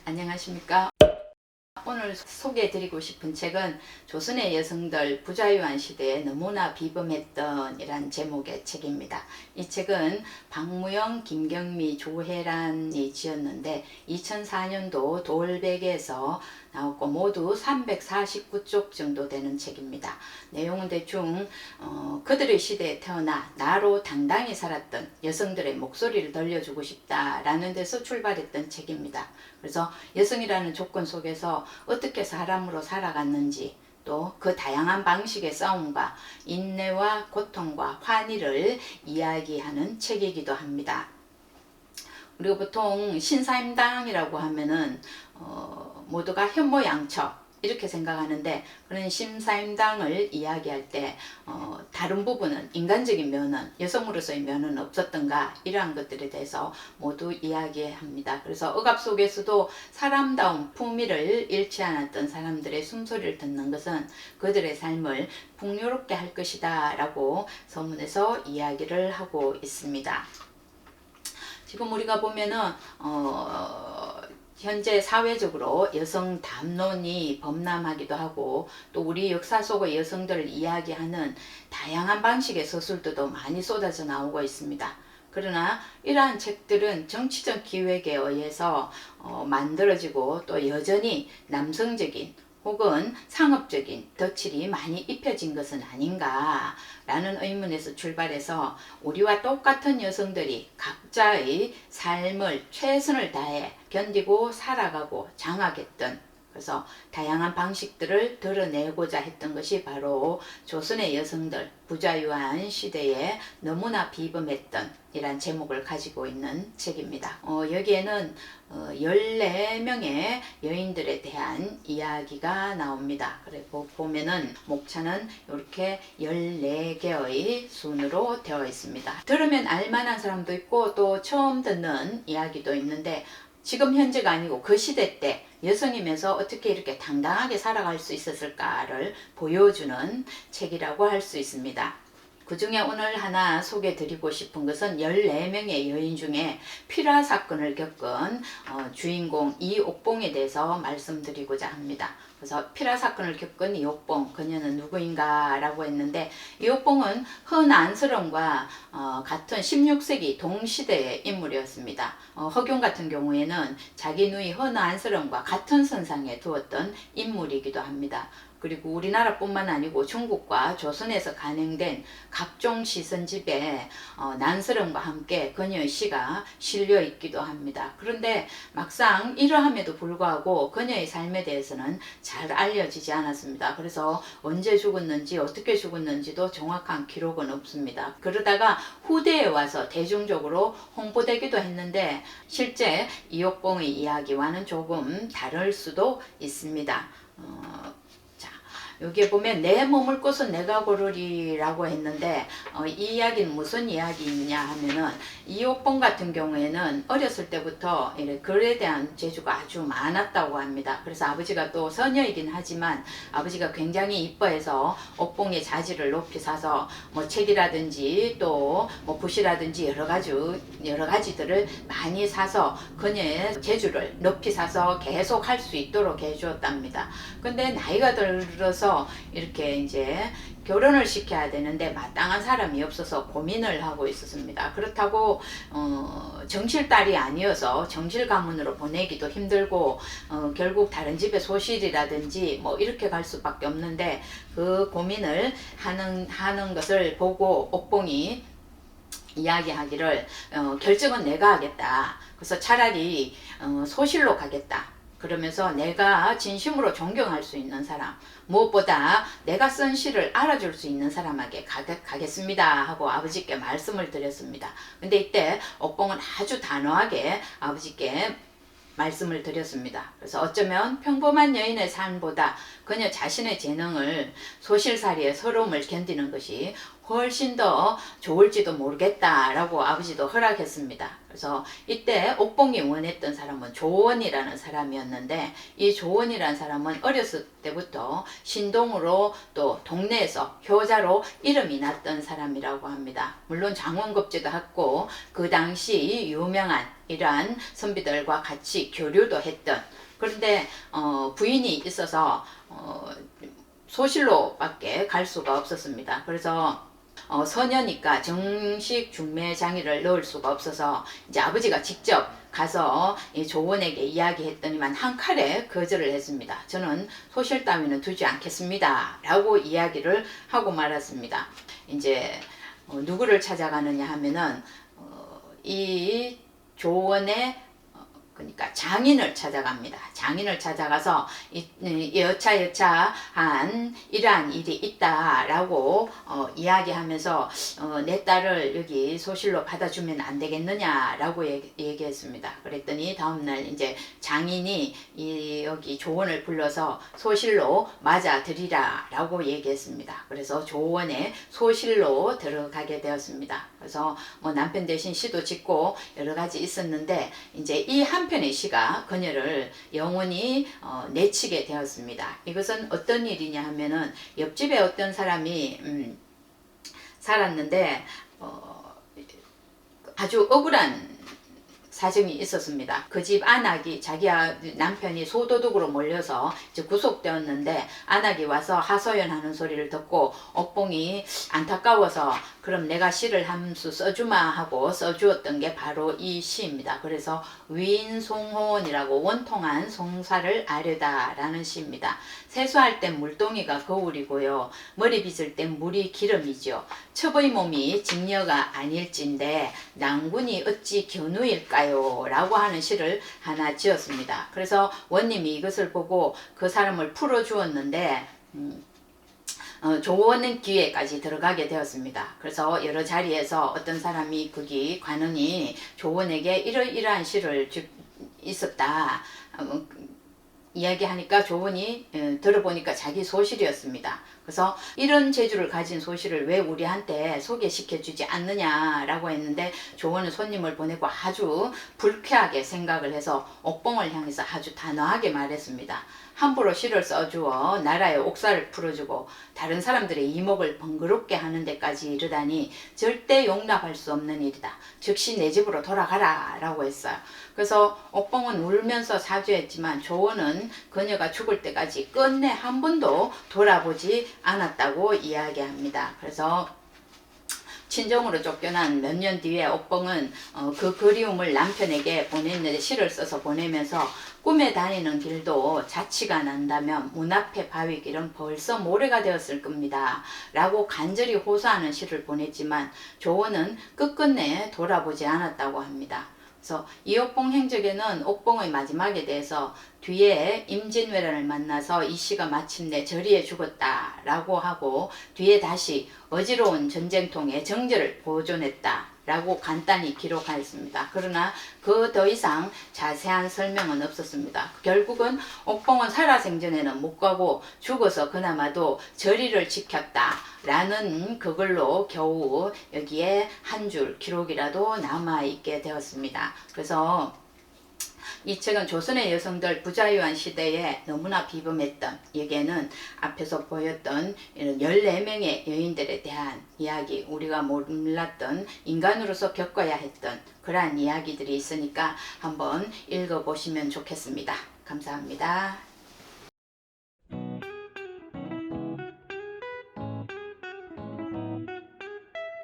안녕하십니까. 오늘 소개해드리고 싶은 책은 조선의 여성들 부자유한 시대에 너무나 비범했던 이란 제목의 책입니다. 이 책은 박무영, 김경미, 조혜란이 지었는데 2004년도 돌백에서 나왔고 모두 349쪽 정도 되는 책입니다. 내용은 대충 그들의 시대에 태어나 나로 당당히 살았던 여성들의 목소리를 들려주고 싶다라는 데서 출발했던 책입니다. 그래서 여성이라는 조건 속에서 어떻게 사람으로 살아갔는지 또 그 다양한 방식의 싸움과 인내와 고통과 환희를 이야기하는 책이기도 합니다. 우리가 보통 신사임당이라고 하면은 모두가 현모양처 이렇게 생각하는데, 그런 신사임당을 이야기할 때 다른 부분은 인간적인 면은, 여성으로서의 면은 없었던가, 이러한 것들에 대해서 모두 이야기합니다. 그래서 억압 속에서도 사람다운 품위를 잃지 않았던 사람들의 숨소리를 듣는 것은 그들의 삶을 풍요롭게 할 것이다 라고 서문에서 이야기를 하고 있습니다. 지금 우리가 보면은 현재 사회적으로 여성 담론이 범람하기도 하고, 또 우리 역사 속의 여성들을 이야기하는 다양한 방식의 서술들도 많이 쏟아져 나오고 있습니다. 그러나 이러한 책들은 정치적 기획에 의해서 만들어지고 또 여전히 남성적인 혹은 상업적인 덧칠이 많이 입혀진 것은 아닌가 라는 의문에서 출발해서 우리와 똑같은 여성들이 각자의 삶을 최선을 다해 견디고 살아가고 장악했던, 그래서 다양한 방식들을 드러내고자 했던 것이 바로 조선의 여성들 부자유한 시대에 너무나 비범했던 이란 제목을 가지고 있는 책입니다. 여기에는 14명의 여인들에 대한 이야기가 나옵니다. 그래 보면은 목차는 이렇게 14개의 순으로 되어 있습니다. 들으면 알만한 사람도 있고 또 처음 듣는 이야기도 있는데, 지금 현재가 아니고 그 시대 때 여성이면서 어떻게 이렇게 당당하게 살아갈 수 있었을까를 보여주는 책이라고 할 수 있습니다. 그 중에 오늘 하나 소개해 드리고 싶은 것은 14명의 여인 중에 피라 사건을 겪은 주인공 이옥봉에 대해서 말씀드리고자 합니다. 그래서 피라 사건을 겪은 이옥봉, 그녀는 누구인가 라고 했는데, 이옥봉은 허난스름과 같은 16세기 동시대의 인물이었습니다. 허균 같은 경우에는 자기 누이 허난스름과 같은 선상에 두었던 인물이기도 합니다. 그리고 우리나라뿐만 아니고 중국과 조선에서 간행된 각종 시선집에 난스름과 함께 그녀의 시가 실려 있기도 합니다. 그런데 막상 이러함에도 불구하고 그녀의 삶에 대해서는 잘 알려지지 않았습니다. 그래서 언제 죽었는지 어떻게 죽었는지도 정확한 기록은 없습니다. 그러다가 후대에 와서 대중적으로 홍보되기도 했는데, 실제 이옥봉의 이야기와는 조금 다를 수도 있습니다. 여기에 보면 내 몸을 꿔서 내가 고르리라고 했는데, 이 이야기는 무슨 이야기냐 하면은, 이옥봉 같은 경우에는 어렸을 때부터 글에 대한 재주가 아주 많았다고 합니다. 그래서 아버지가 또 서녀이긴 하지만 아버지가 굉장히 이뻐해서 옥봉의 자질을 높이 사서 뭐 책이라든지 또 뭐 붓이라든지 여러 가지들을 많이 사서 그녀의 재주를 높이 사서 계속 할 수 있도록 해주었답니다. 근데 나이가 들어서 이렇게 이제 결혼을 시켜야 되는데 마땅한 사람이 없어서 고민을 하고 있었습니다. 그렇다고 정실딸이 아니어서 정실 가문으로 보내기도 힘들고 결국 다른 집에 소실이라든지 뭐 이렇게 갈 수밖에 없는데, 그 고민을 하는 것을 보고 옥봉이 이야기하기를 결정은 내가 하겠다. 그래서 차라리 소실로 가겠다. 그러면서 내가 진심으로 존경할 수 있는 사람, 무엇보다 내가 쓴 시를 알아줄 수 있는 사람에게 가겠습니다 하고 아버지께 말씀을 드렸습니다. 근데 이때 옥봉은 아주 단호하게 아버지께 말씀을 드렸습니다. 그래서 어쩌면 평범한 여인의 삶보다 그녀 자신의 재능을, 소실살이의 서러움을 견디는 것이 훨씬 더 좋을지도 모르겠다라고 아버지도 허락했습니다. 그래서 이때 옥봉이 원했던 사람은 조원이라는 사람이었는데, 이 조원이라는 사람은 어렸을 때부터 신동으로 또 동네에서 효자로 이름이 났던 사람이라고 합니다. 물론 장원급제도 했고 그 당시 유명한 이러한 선비들과 같이 교류도 했던, 그런데 부인이 있어서 소실로밖에 갈 수가 없었습니다. 그래서 서녀니까 정식 중매장의를 넣을 수가 없어서 이제 아버지가 직접 가서 이 조원에게 이야기했더니만 한 칼에 거절을 했습니다. 저는 소실 따위는 두지 않겠습니다 라고 이야기를 하고 말았습니다. 이제 누구를 찾아가느냐 하면은 이 조원의 그러니까 장인을 찾아갑니다. 장인을 찾아가서 여차한 이러한 일이 있다라고 이야기하면서 내 딸을 여기 소실로 받아주면 안 되겠느냐라고 얘기했습니다. 그랬더니 다음날 이제 장인이 여기 조원을 불러서 소실로 맞아들이라라고 얘기했습니다. 그래서 조원에 소실로 들어가게 되었습니다. 그래서 뭐 남편 대신 시도 짓고 여러 가지 있었는데, 이제 이 한편의 시가 그녀를 영원히 내치게 되었습니다. 이것은 어떤 일이냐 하면은 옆집에 어떤 사람이 살았는데 아주 억울한 사정이 있었습니다. 그 집 안악이 자기 남편이 소도둑으로 몰려서 이제 구속되었는데, 안악이 와서 하소연하는 소리를 듣고 옥봉이 안타까워서 그럼 내가 시를 한 수 써주마 하고 써주었던 게 바로 이 시입니다. 그래서 위인송호원이라고 원통한 송사를 아뢰다 라는 시입니다. 세수할 땐 물동이가 거울이고요, 머리 빗을 땐 물이 기름이죠. 첩의 몸이 직녀가 아닐진데 낭군이 어찌 견우일까요? 라고 하는 시를 하나 지었습니다. 그래서 원님이 이것을 보고 그 사람을 풀어주었는데 조원 기회까지 들어가게 되었습니다. 그래서 여러 자리에서 어떤 사람이 거기 관원이 조원에게 이러이러한 시를 있었다 이야기하니까 조원이 들어보니까 자기 소실이었습니다. 그래서 이런 재주를 가진 소실을 왜 우리한테 소개시켜 주지 않느냐라고 했는데, 조원은 손님을 보내고 아주 불쾌하게 생각을 해서 옥봉을 향해서 아주 단호하게 말했습니다. 함부로 시를 써주어 나라의 옥사를 풀어주고 다른 사람들의 이목을 번거롭게 하는 데까지 이르다니 절대 용납할 수 없는 일이다. 즉시 내 집으로 돌아가라 라고 했어요. 그래서 옥봉은 울면서 사죄했지만 조원은 그녀가 죽을 때까지 끝내 한 번도 돌아보지 않았다고 이야기합니다. 그래서 친정으로 쫓겨난 몇 년 뒤에 옥봉은 그 그리움을 남편에게 보냈는데, 시를 써서 보내면서 꿈에 다니는 길도 자취가 난다면 문 앞의 바위길은 벌써 모래가 되었을 겁니다 라고 간절히 호소하는 시를 보냈지만 조원은 끝끝내 돌아보지 않았다고 합니다. 그래서 이 옥봉 행적에는 옥봉의 마지막에 대해서 뒤에 임진왜란을 만나서 이 시가 마침내 저리에 죽었다 라고 하고, 뒤에 다시 어지러운 전쟁통에 정절을 보존했다 라고 간단히 기록하였습니다. 그러나 그 더 이상 자세한 설명은 없었습니다. 결국은 옥봉은 살아생전에는 못 가고 죽어서 그나마도 저리를 지켰다 라는 그걸로 겨우 여기에 한 줄 기록이라도 남아있게 되었습니다. 그래서 이 책은 조선의 여성들 부자유한 시대에 너무나 비범했던, 여기에는 앞에서 보였던 이런 14명의 여인들에 대한 이야기, 우리가 몰랐던 인간으로서 겪어야 했던 그러한 이야기들이 있으니까 한번 읽어보시면 좋겠습니다. 감사합니다.